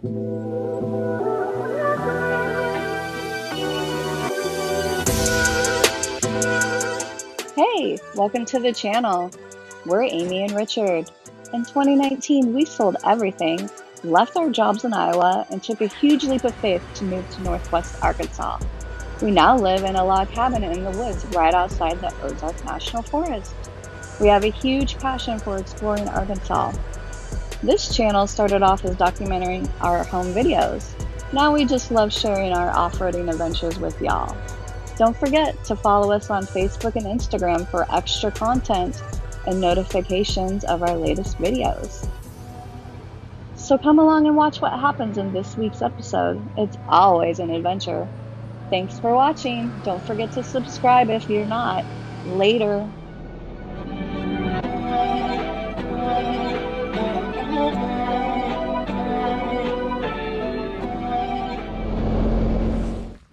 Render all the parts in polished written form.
Hey, welcome to the channel. We're Amy and Richard. In 2019, we sold everything, left our jobs in Iowa, and took a huge leap of faith to move to Northwest Arkansas. We now live in a log cabin in the woods right outside the Ozark National Forest. We have a huge passion for exploring Arkansas. This channel started off as documenting our home videos. Now we just love sharing our off-roading adventures with y'all. Don't forget to follow us on Facebook and Instagram for extra content and notifications of our latest videos. So come along and watch what happens in this week's episode. It's always an adventure. Thanks for watching. Don't forget to subscribe if you're not. Later.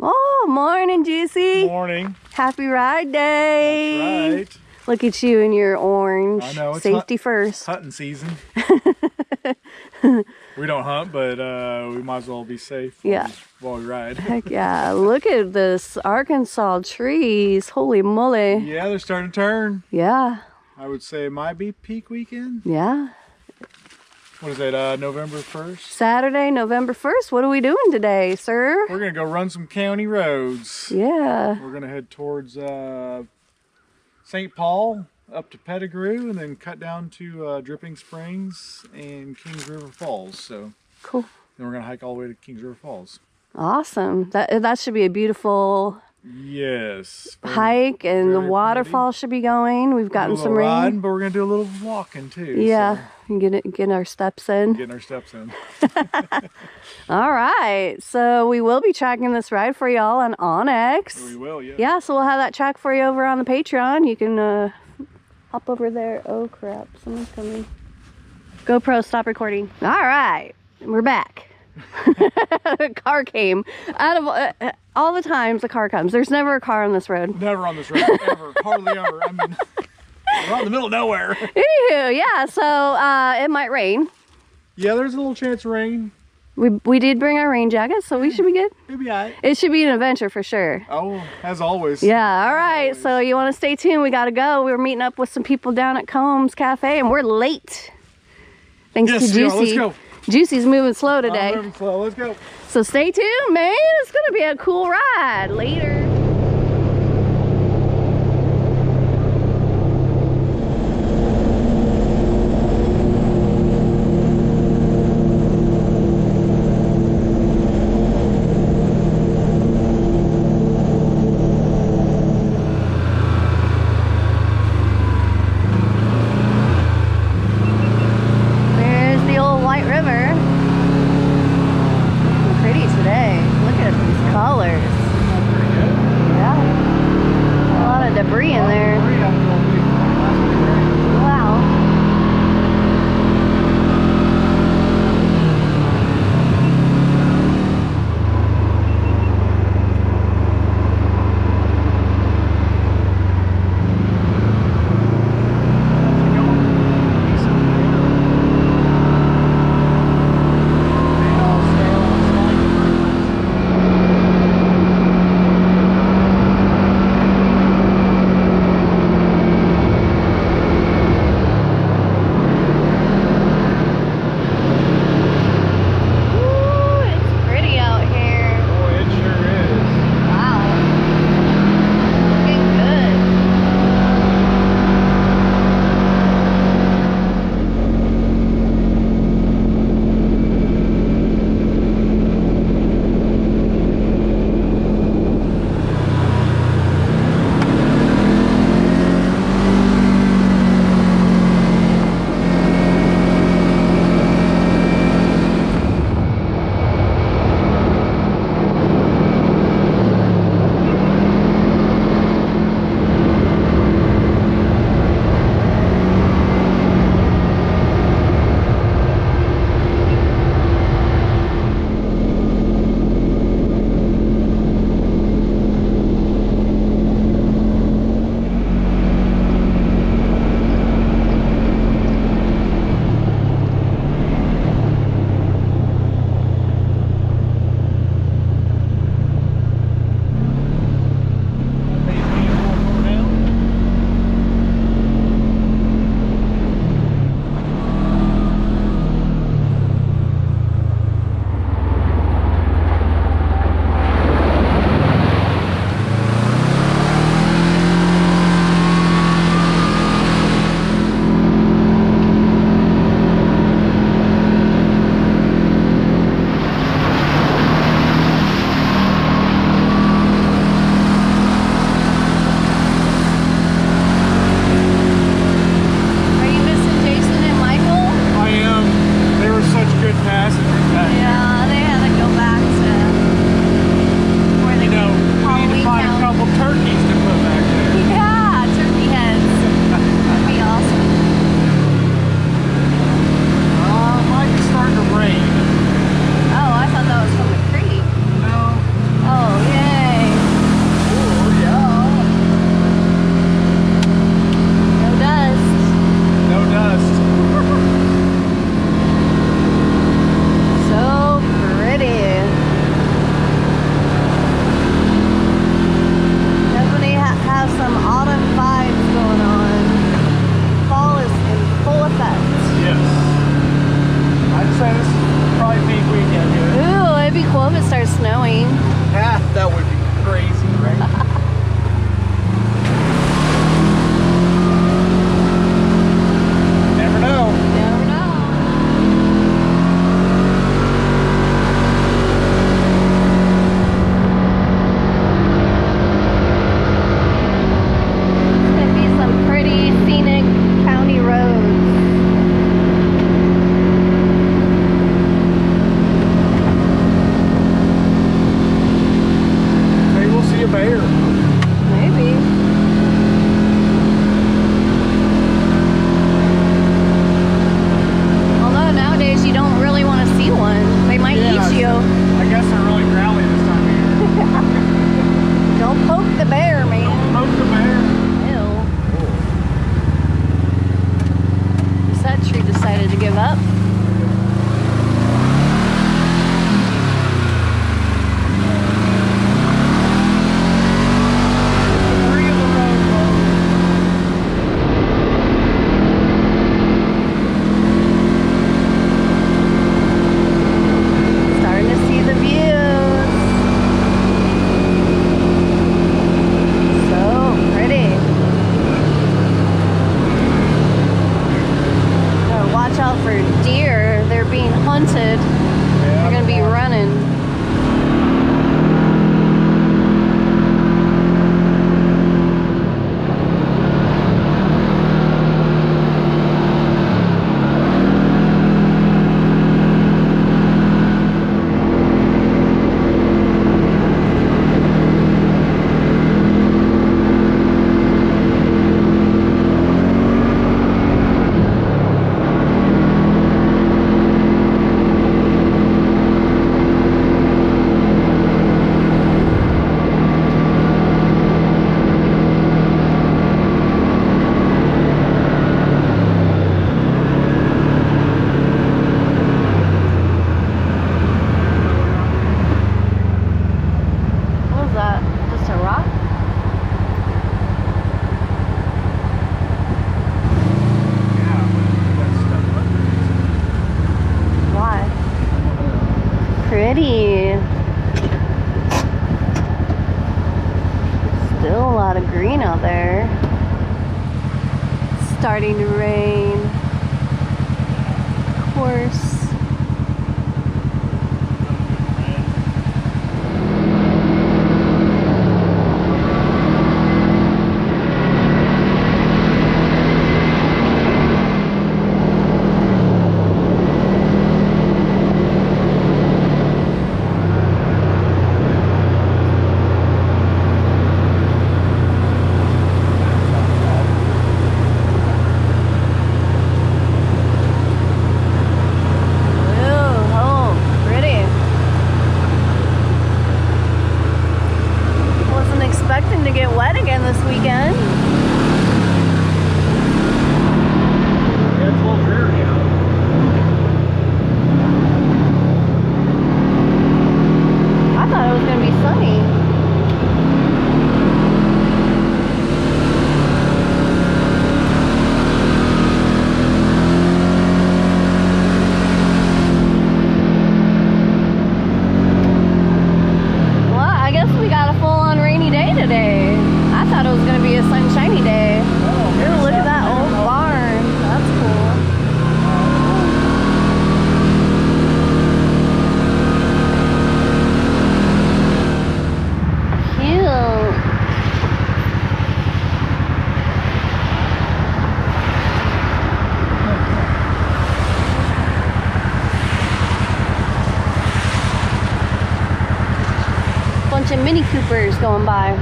Oh, morning, Juicy. Morning. Happy ride day. That's right. Look at you in your orange. I know. It's safety first. Hunting season. We don't hunt, but we might as well be safe while we ride. Heck yeah. Look at this Arkansas trees. Holy moly. Yeah, they're starting to turn. Yeah. I would say it might be peak weekend. Yeah. What is it, November 1st? Saturday, November 1st. What are we doing today, sir? We're going to go run some county roads. Yeah. We're going to head towards St. Paul, up to Pettigrew, and then cut down to Dripping Springs and Kings River Falls. So cool. Then we're going to hike all the way to Kings River Falls. Awesome. That should be a beautiful hike, and the waterfall should be going. We've gotten some rain. Riding, but we're going to do a little walking too. Yeah. So. Get our steps in. Getting our steps in. All right. So we will be tracking this ride for y'all on Onyx. We will, yeah. Yeah, so we'll have that track for you over on the Patreon. You can hop over there. Oh, crap. Someone's coming. GoPro, stop recording. All right. We're back. The car came. Out of all the times the car comes, there's never a car on this road. Never on this road, ever. Hardly ever. I mean, we're out in the middle of nowhere. Anywho, yeah, so it might rain. Yeah, there's a little chance of rain. We did bring our rain jackets, so we should be good. We'll be all right. It should be an adventure for sure. Oh, as always. Yeah, all right. So you want to stay tuned. We got to go. We're meeting up with some people down at Combs Cafe, and we're late. Thanks to Juicy. Let's go. Juicy's moving slow today. I'm moving slow. Let's go. So stay tuned, man. It's going to be a cool ride. Later. White Pink weekend here. Ooh, it'd be cool if it starts snowing. Ah, that would be crazy, right? Never know. Never know. It's gonna be some pretty scenic county roads. Maybe we'll see a bear. Maybe. Although nowadays you don't really want to see one. They might Yeah, eat you. I guess they're really growly this time of year. Don't poke the bear, man. Poke the bear. Ew. That tree decided to give up. Three of the road, Starting to see the views. So pretty. Gotta watch out for deer. They're being hunted. They're gonna be running. What was that? Just a rock? Why? Pretty. Still a lot of green out there. Starting to rain. Of course. To get wet again this weekend. Yeah, it's a little dreary out. I thought it was going to be sunny. Well, I guess we got a full-on rainy day today. I thought it was going to be a sunshiny day. Ooh, look at that old barn. That's cool. Cute. Bunch of Mini Coopers going by.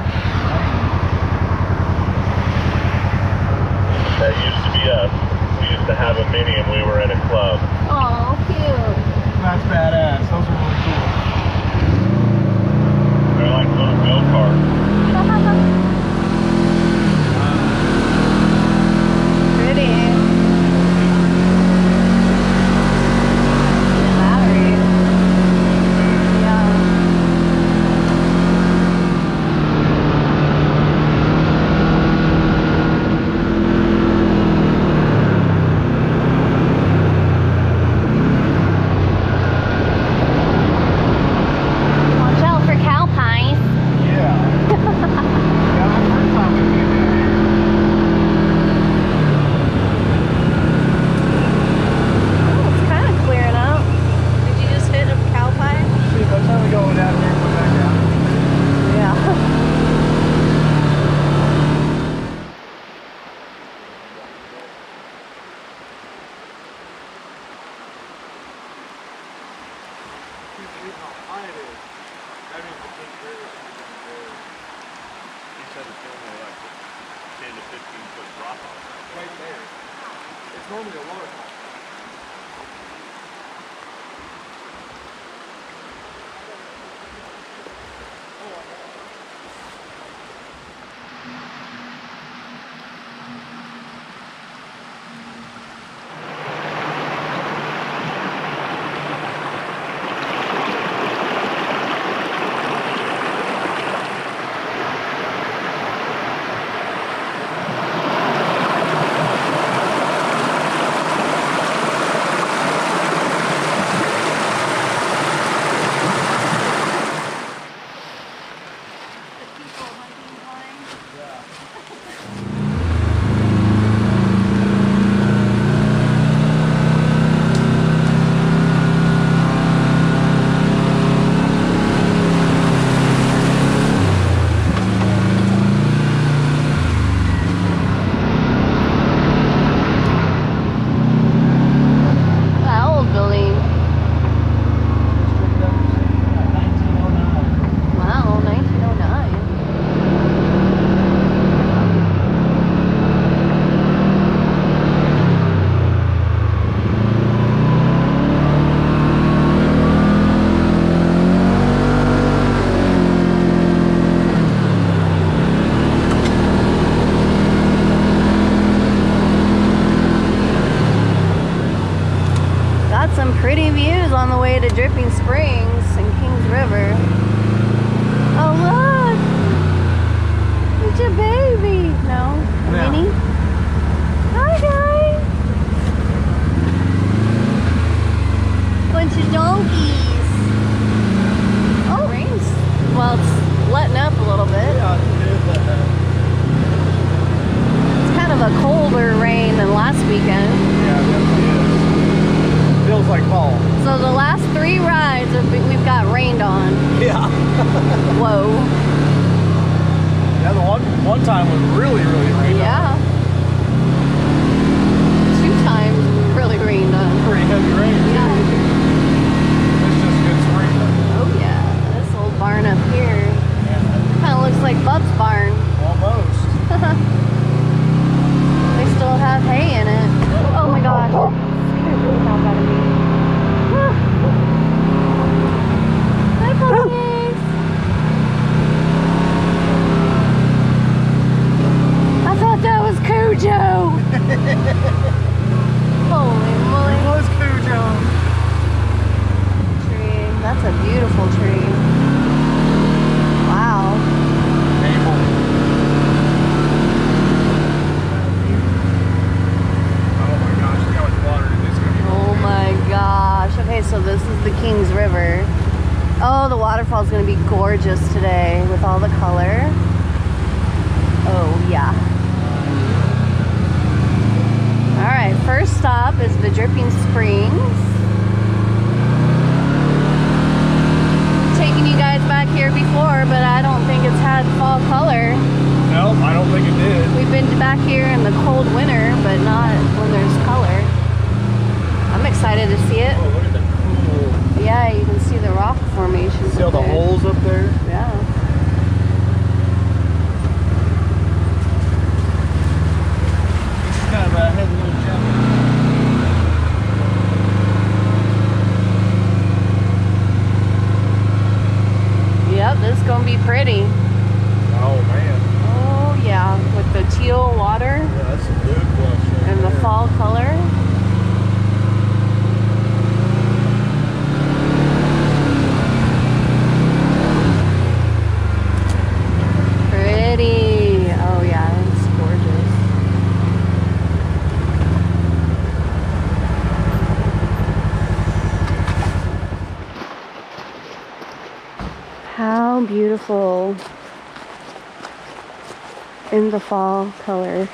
That used to be us. We used to have a Mini and we were in a club. Oh, cute. That's badass. Those are really cool. They're like little go-karts. Pretty. Battery. Yeah. can't believe how high it is. That means the Kings River is going to be very... He said it's normally like 10 to 15 foot drop off. Right there. It's normally a waterfall. Pretty views on the way to Dripping Springs and Kings River. Oh look! It's a baby! No, a mini? Hi guys! Bunch of donkeys! Oh, rain's, well, it's letting up a little bit. Yeah, it is letting up. It's kind of a colder rain than last weekend. Yeah, it definitely is. Feels like fall. So the last 3 rides we've got rained on. Yeah. Whoa. Yeah, the one time was really rained Yeah. 2 times really rained on. on. Pretty heavy rain. Yeah. It's just good spring. Oh yeah. This old barn up here kind of looks like Bub's barn. Almost. They still have hay in it. Oh my gosh. How gotta be. Hi, puppies. I thought that was Cujo. Holy moly. It was Cujo. Tree. That's a beautiful tree. Wow. Maple. Oh my gosh, look how much water it is going to be. Oh my gosh. Okay, so this is the Kings River. Oh, the waterfall is going to be gorgeous today with all the color. Oh, yeah. All right, first stop is the Dripping Springs. Taking you guys back here before, but I don't think it's had fall color. No, I don't think it did. We've been back here in the cold winter, but not when there's color. I'm excited to see it. Oh, look at that pool. Yeah, you can see the rock formations. See all up the there. holes up there? Yeah. It's kind of a heavy little jump. Yep, this is gonna be pretty. Oh man. Oh yeah, with the teal water Yeah, that's a good blush right and the there. fall color. Pretty. Oh yeah, it's gorgeous. How beautiful in the fall color.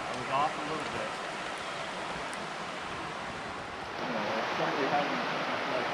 I was off a little bit. Somebody having like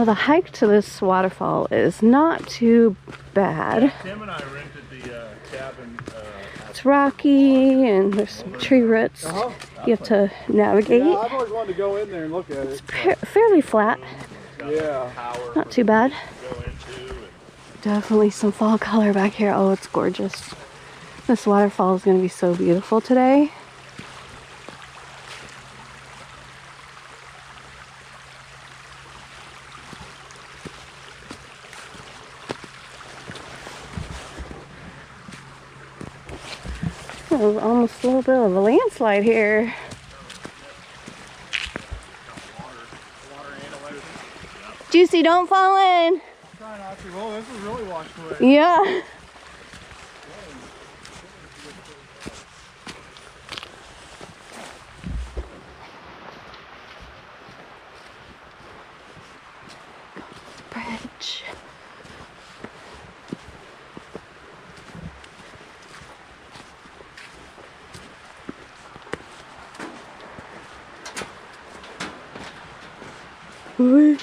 the hike to this waterfall is not too bad. Tim and I rented the cabin. It's rocky and there's some tree roots you have to navigate. Yeah, I've always wanted to go in there and look at it. It's fairly flat, Yeah. not too bad. Go into and Definitely some fall color back here. Oh, it's gorgeous. This waterfall is going to be so beautiful today. Oh, almost a little bit of a landslide here. Juicy, don't fall in. Try not to. Well, this is really washed away. Yeah. Bridge. Ooh.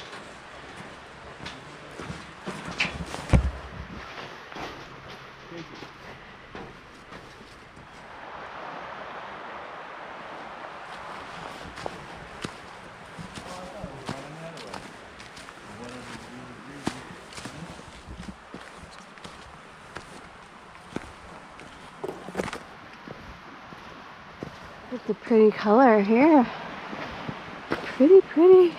It's a pretty color here. Pretty, pretty.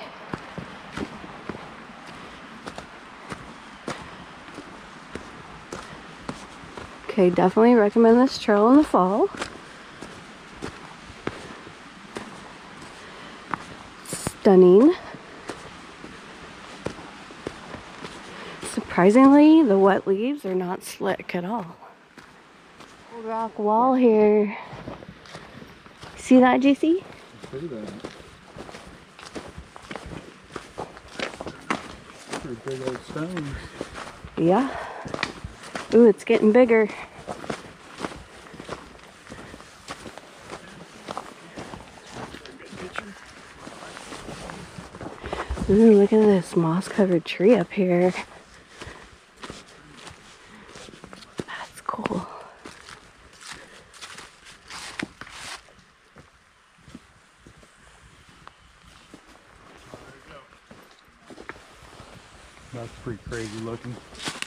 Okay, definitely recommend this trail in the fall. Stunning. Surprisingly, the wet leaves are not slick at all. Old rock wall here. See that, JC? Pretty bad. Pretty big old stones. Yeah. Ooh, it's getting bigger. Ooh, look at this moss-covered tree up here. That's cool. That's pretty crazy looking.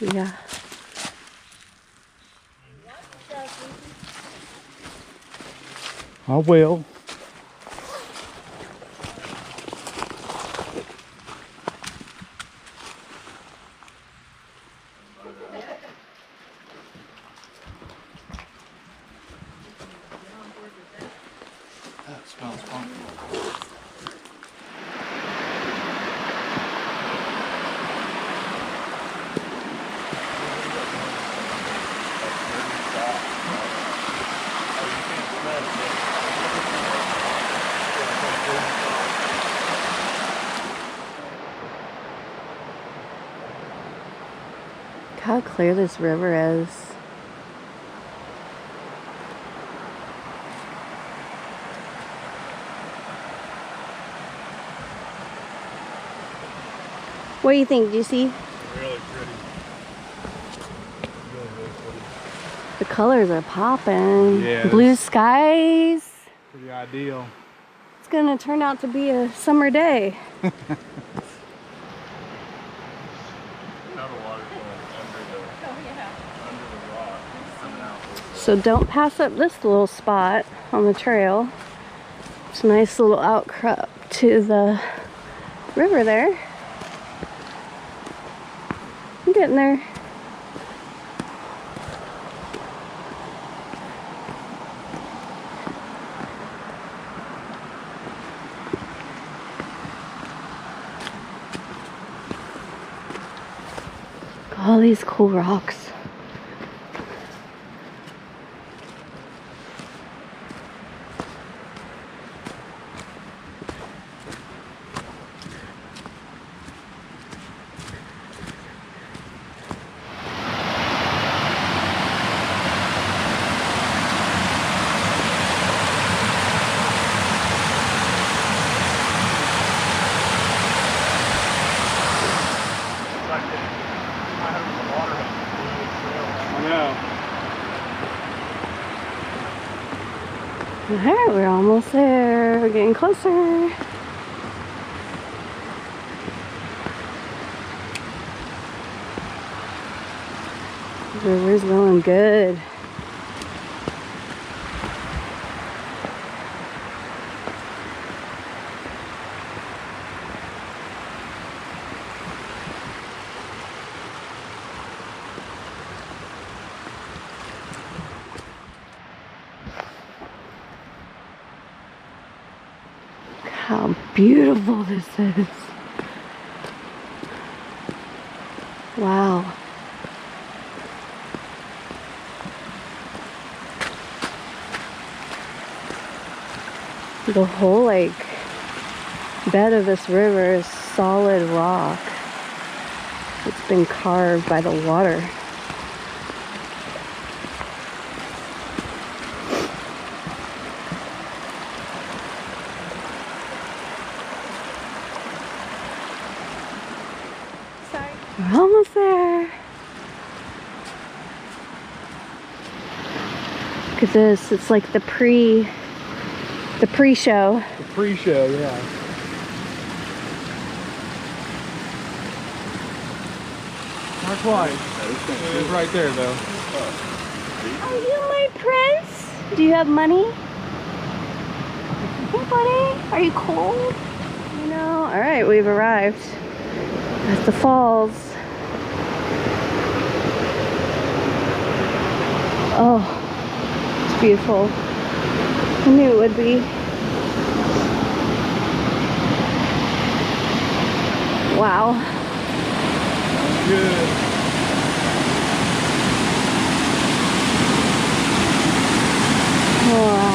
Yeah. I will. That smells funky. Look how clear this river is. What do you think, Juicy? really pretty. Really, really pretty. The colors are popping. Yes. Blue skies. Pretty ideal. It's gonna turn out to be a summer day. Not a waterfall under the rock coming out. So don't pass up this little spot on the trail. It's a nice little outcrop to the river there. I'm getting there. All these cool rocks. Alright, we're almost there. We're getting closer. The river's going good. How beautiful this is. Wow. The whole like bed of this river is solid rock. It's been carved by the water. We're almost there. Look at this. It's like the pre-show. The pre-show, yeah. Not quite. It is right there, though. Are you my prince? Do you have money? Hey, buddy. Are you cold? You know. All right, we've arrived at the falls. Oh, it's beautiful. I knew it would be. Wow. Good. Wow.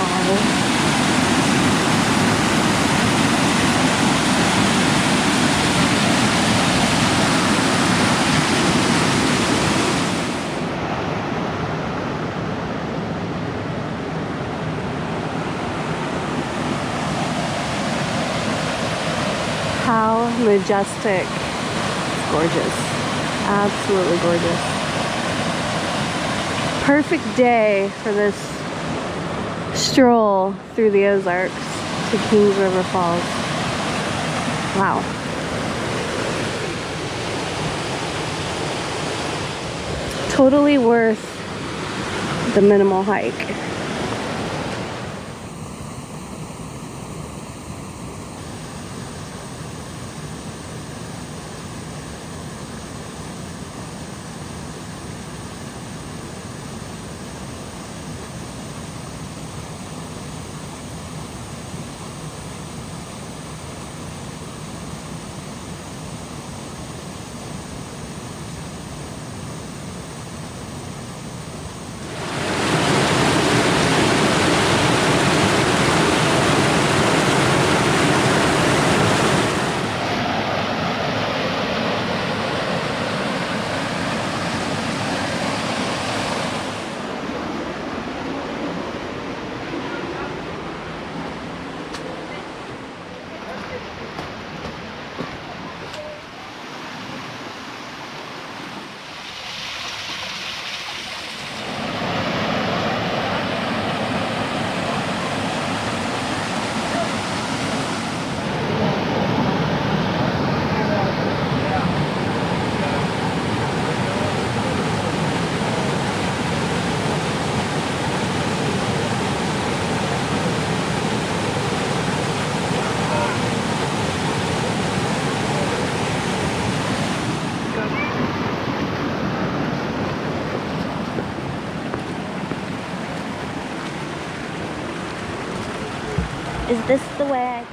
How majestic. It's gorgeous. Absolutely gorgeous. Perfect day for this stroll through the Ozarks to Kings River Falls. Wow. Totally worth the minimal hike. Is this the way I...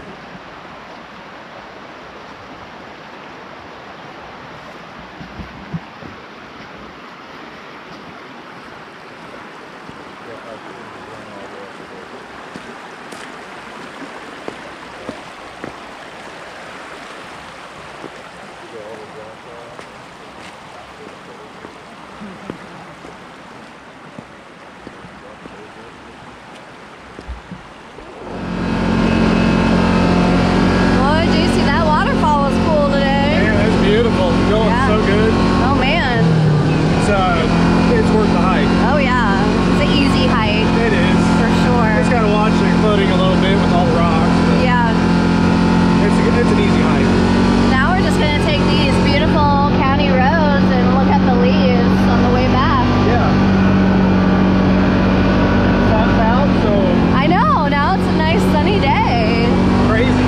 It's an easy hike. Now we're just gonna take these beautiful county roads and look at the leaves on the way back. Yeah. Sun's out, so I know, now it's a nice sunny day. crazy.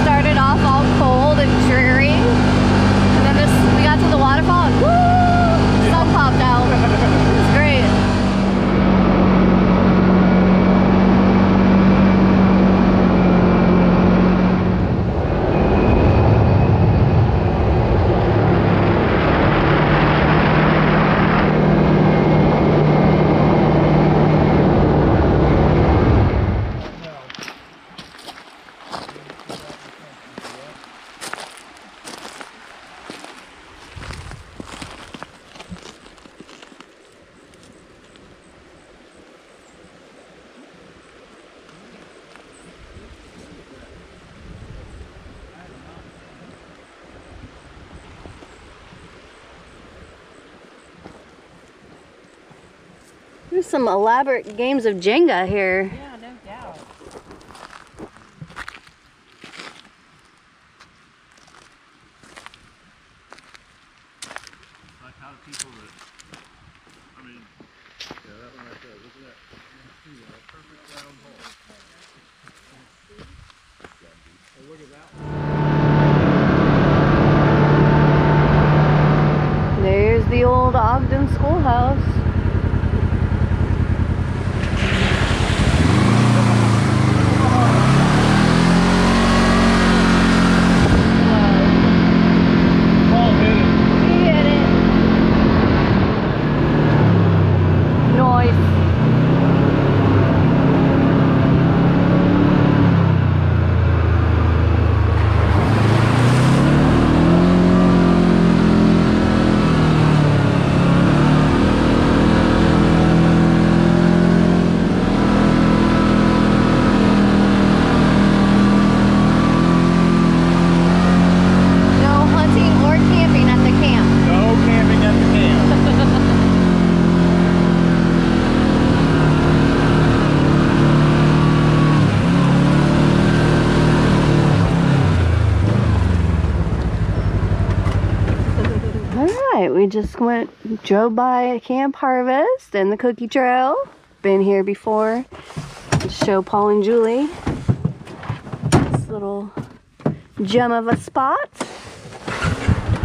Started off all cold and dreary. And then we got to the waterfall and woo! Sun popped out. It was great. There's some elaborate games of Jenga here. Yeah, no doubt. Like how do people that, I mean, yeah, that one right there, look at that. You see that perfect round hole. Oh, look at that one. There's the old Ogden schoolhouse. He hit it. Nice. No hunting or camping at the camp. No camping at the camp. Alright, we just drove by Camp Harvest and the Cookie Trail. Been here before. Just show Paul and Julie this little gem of a spot.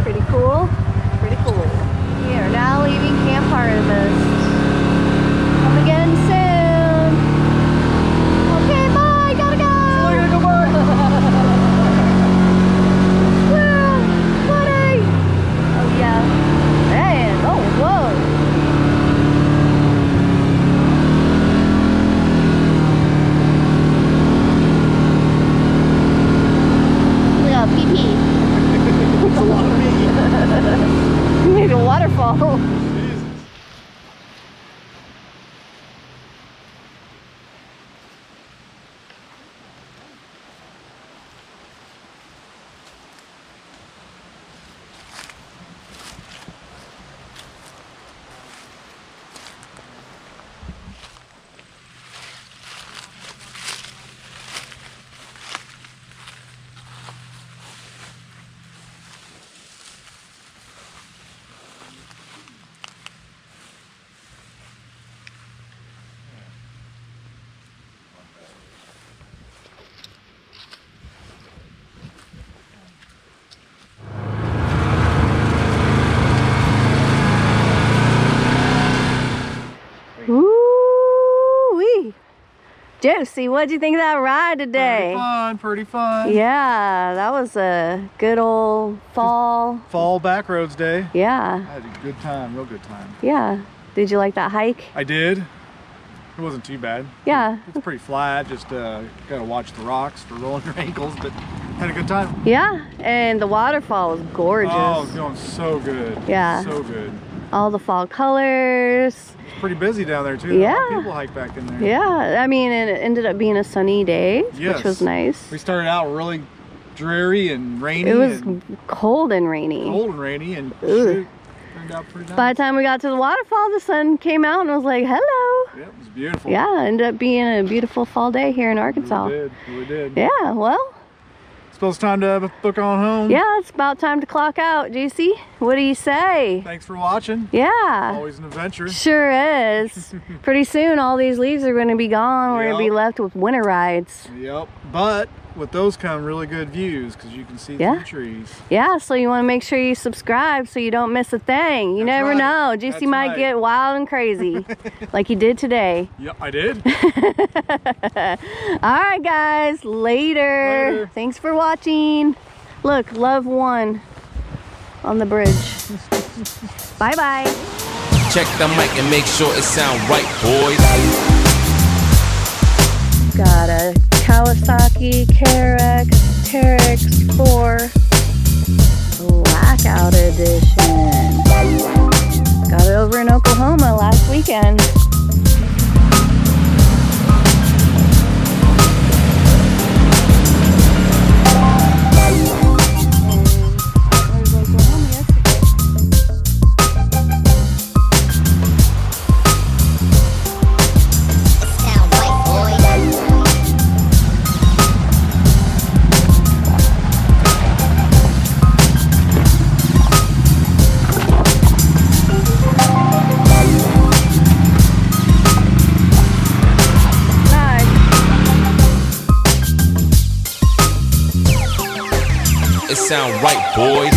Pretty cool. Pretty cool. We are now leaving Camp Harvest. Come again soon. Okay, bye. Gotta go. Squirrel, buddy. Oh yeah. Man. Oh whoa. Look at pee pee. It's a lot of me. You made a waterfall. Woo-wee. Josie, what'd you think of that ride today? Pretty fun, pretty fun. Yeah, that was a good old fall. Fall backroads day. Yeah, I had a good time, real good time. yeah. Did you like that hike? I did. It wasn't too bad. Yeah. It's pretty flat, just gotta watch the rocks for rolling your ankles, but had a good time. Yeah, and the waterfall was gorgeous. Oh, it's going so good. Yeah. So good. All the fall colors. It's pretty busy down there too. Yeah. A lot of people hike back in there. Yeah, I mean, and it ended up being a sunny day, Yes. which was nice. We started out really dreary and rainy. It was and cold and rainy. cold and rainy, and Ugh. shoot, turned out pretty nice. By the time we got to the waterfall, the sun came out and was like, hello. Yep, it was beautiful. Yeah, ended up being a beautiful fall day here in Arkansas. We did. Yeah, well. Suppose it's time to book on home. Yeah, it's about time to clock out, Juicy. What do you say? Thanks for watching. Yeah. Always an adventure. Sure is. Pretty soon all these leaves are going to be gone. We're going to be left with winter rides. Yep. But with those come really good views because you can see through the trees. Yeah, so you want to make sure you subscribe so you don't miss a thing. You never know. Juicy might get wild and crazy like he did today. Yep, I did. All right, guys. Later. Thanks for watching. Look, love one on the bridge. Bye-bye. Check the mic and make sure it sound right, boys. Got a Kawasaki KRX 4 Blackout Edition. Got it over in Oklahoma last weekend. It sound right, boys.